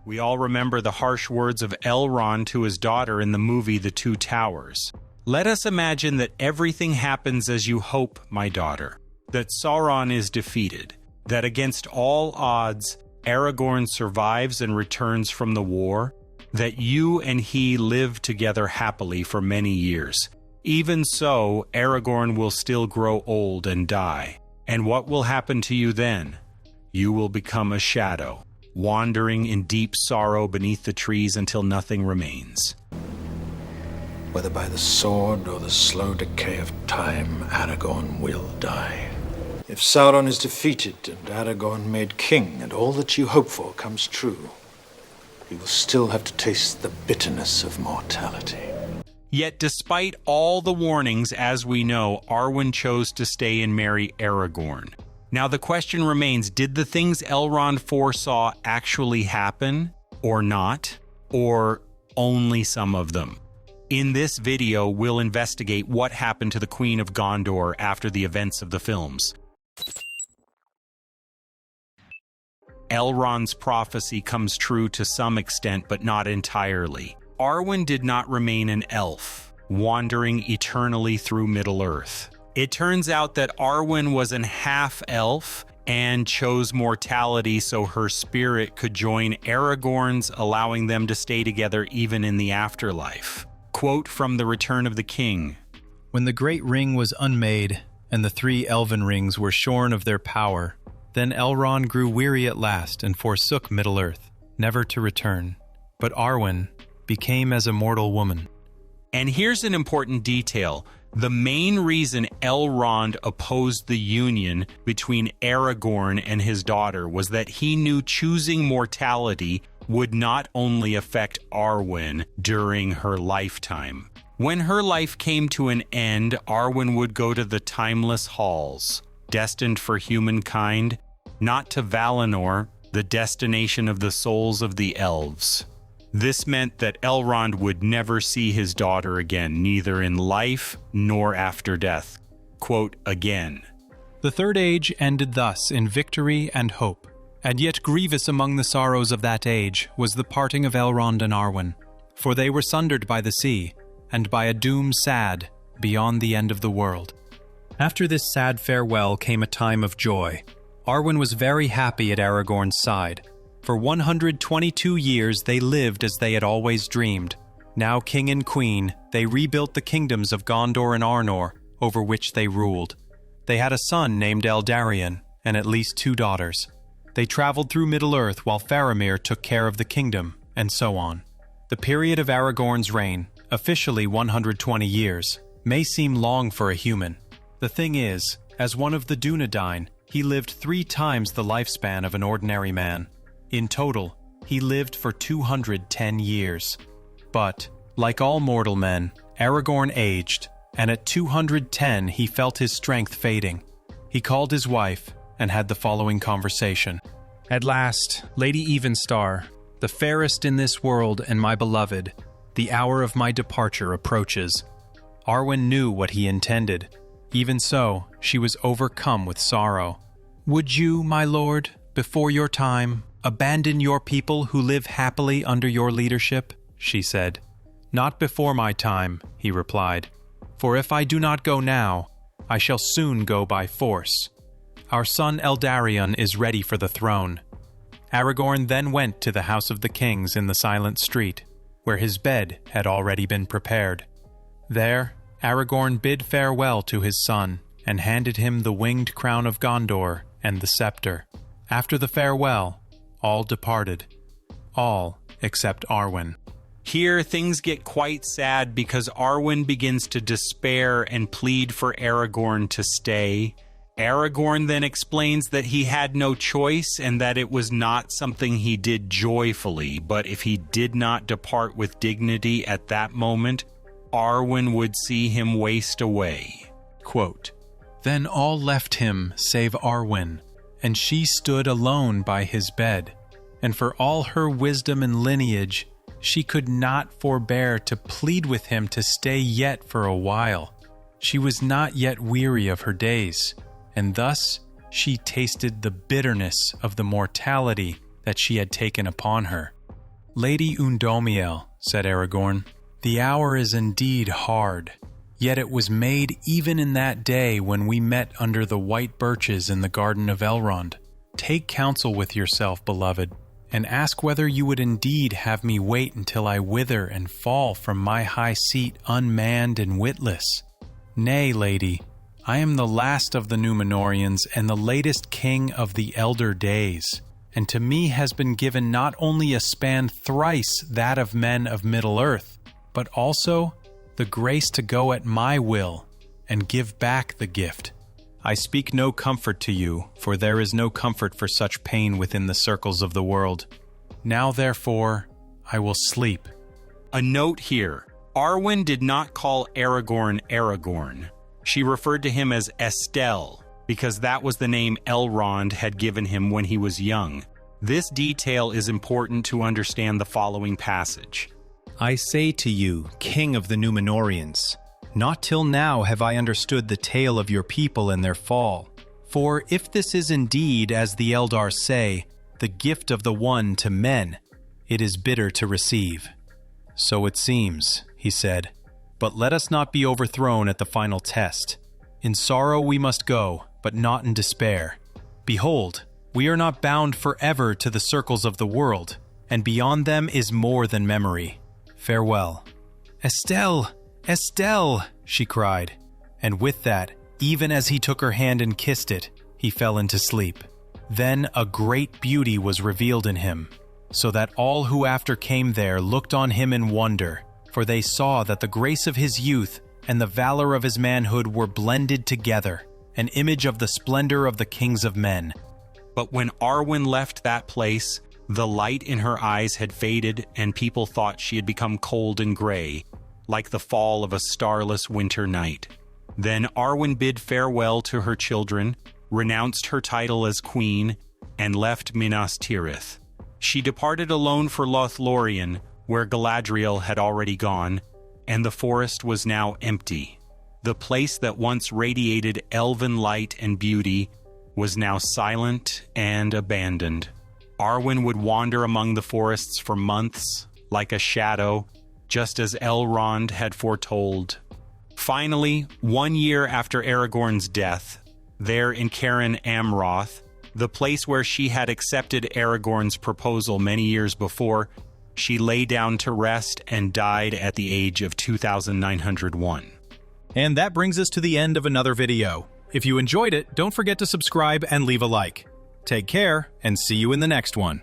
We all remember the harsh words of Elrond to his daughter in the movie The Two Towers. Let us imagine that everything happens as you hope, my daughter. That Sauron is defeated. That against all odds, Aragorn survives and returns from the war. That you and he live together happily for many years. Even so, Aragorn will still grow old and die. And what will happen to you then? You will become a shadow, wandering in deep sorrow beneath the trees until nothing remains. Whether by the sword or the slow decay of time, Aragorn will die. If Sauron is defeated and Aragorn made king and all that you hope for comes true, he will still have to taste the bitterness of mortality. Yet despite all the warnings, as we know, Arwen chose to stay and marry Aragorn. Now the question remains, did the things Elrond foresaw actually happen, or not, or only some of them? In this video, we'll investigate what happened to the Queen of Gondor after the events of the films. Elrond's prophecy comes true to some extent, but not entirely. Arwen did not remain an elf, wandering eternally through Middle-earth. It turns out that Arwen was an half-elf and chose mortality so her spirit could join Aragorn's, allowing them to stay together even in the afterlife. Quote from The Return of the King. When the great ring was unmade, and the 3 elven rings were shorn of their power, then Elrond grew weary at last and forsook Middle-earth, never to return. But Arwen became as a mortal woman. And here's an important detail. The main reason Elrond opposed the union between Aragorn and his daughter was that he knew choosing mortality would not only affect Arwen during her lifetime. When her life came to an end, Arwen would go to the timeless halls, destined for humankind, not to Valinor, the destination of the souls of the elves. This meant that Elrond would never see his daughter again, neither in life nor after death. Quote again. The Third Age ended thus in victory and hope. And yet grievous among the sorrows of that age was the parting of Elrond and Arwen, for they were sundered by the sea, and by a doom sad beyond the end of the world. After this sad farewell came a time of joy. Arwen was very happy at Aragorn's side. For 122 years they lived as they had always dreamed. Now king and queen, they rebuilt the kingdoms of Gondor and Arnor, over which they ruled. They had a son named Eldarion, and at least 2 daughters. They traveled through Middle-earth while Faramir took care of the kingdom, and so on. The period of Aragorn's reign, officially 120 years, may seem long for a human. The thing is, as one of the Dúnedain, he lived 3 times the lifespan of an ordinary man. In total, he lived for 210 years. But, like all mortal men, Aragorn aged, and at 210 he felt his strength fading. He called his wife and had the following conversation. At last, Lady Evenstar, the fairest in this world and my beloved, the hour of my departure approaches. Arwen knew what he intended. Even so, she was overcome with sorrow. Would you, my lord, before your time, abandon your people who live happily under your leadership? She said. Not before my time, he replied. For if I do not go now, I shall soon go by force. Our son Eldarion is ready for the throne. Aragorn then went to the house of the kings in the silent street, where his bed had already been prepared. There, Aragorn bid farewell to his son, and handed him the winged crown of Gondor and the scepter. After the farewell, all departed. All except Arwen. Here, things get quite sad because Arwen begins to despair and plead for Aragorn to stay. Aragorn then explains that he had no choice and that it was not something he did joyfully, but if he did not depart with dignity at that moment, Arwen would see him waste away. Quote, Then all left him save Arwen, and she stood alone by his bed. And for all her wisdom and lineage, she could not forbear to plead with him to stay yet for a while. She was not yet weary of her days, and thus she tasted the bitterness of the mortality that she had taken upon her. "Lady Undómiel," said Aragorn, "the hour is indeed hard. Yet it was made even in that day when we met under the white birches in the garden of Elrond. Take counsel with yourself, beloved, and ask whether you would indeed have me wait until I wither and fall from my high seat unmanned and witless. Nay, lady, I am the last of the Númenóreans and the latest king of the elder days, and to me has been given not only a span thrice that of men of Middle-earth, but also the grace to go at my will and give back the gift. I speak no comfort to you, for there is no comfort for such pain within the circles of the world. Now, therefore, I will sleep." A note here. Arwen did not call Aragorn Aragorn. She referred to him as Estelle, because that was the name Elrond had given him when he was young. This detail is important to understand the following passage. "I say to you, King of the Númenóreans, not till now have I understood the tale of your people and their fall. For if this is indeed, as the Eldar say, the gift of the one to men, it is bitter to receive." "So it seems," he said, "but let us not be overthrown at the final test. In sorrow we must go, but not in despair. Behold, we are not bound forever to the circles of the world, and beyond them is more than memory. Farewell." "Estelle! Estelle!" she cried, and with that, even as he took her hand and kissed it, he fell into sleep. Then a great beauty was revealed in him, so that all who after came there looked on him in wonder, for they saw that the grace of his youth and the valor of his manhood were blended together, an image of the splendor of the kings of men. But when Arwen left that place, the light in her eyes had faded, and people thought she had become cold and gray, like the fall of a starless winter night. Then Arwen bid farewell to her children, renounced her title as queen, and left Minas Tirith. She departed alone for Lothlórien, where Galadriel had already gone, and the forest was now empty. The place that once radiated elven light and beauty was now silent and abandoned. Arwen would wander among the forests for months, like a shadow, just as Elrond had foretold. Finally, 1 year after Aragorn's death, there in Cairn Amroth, the place where she had accepted Aragorn's proposal many years before, she lay down to rest and died at the age of 2,901. And that brings us to the end of another video. If you enjoyed it, don't forget to subscribe and leave a like. Take care, and see you in the next one.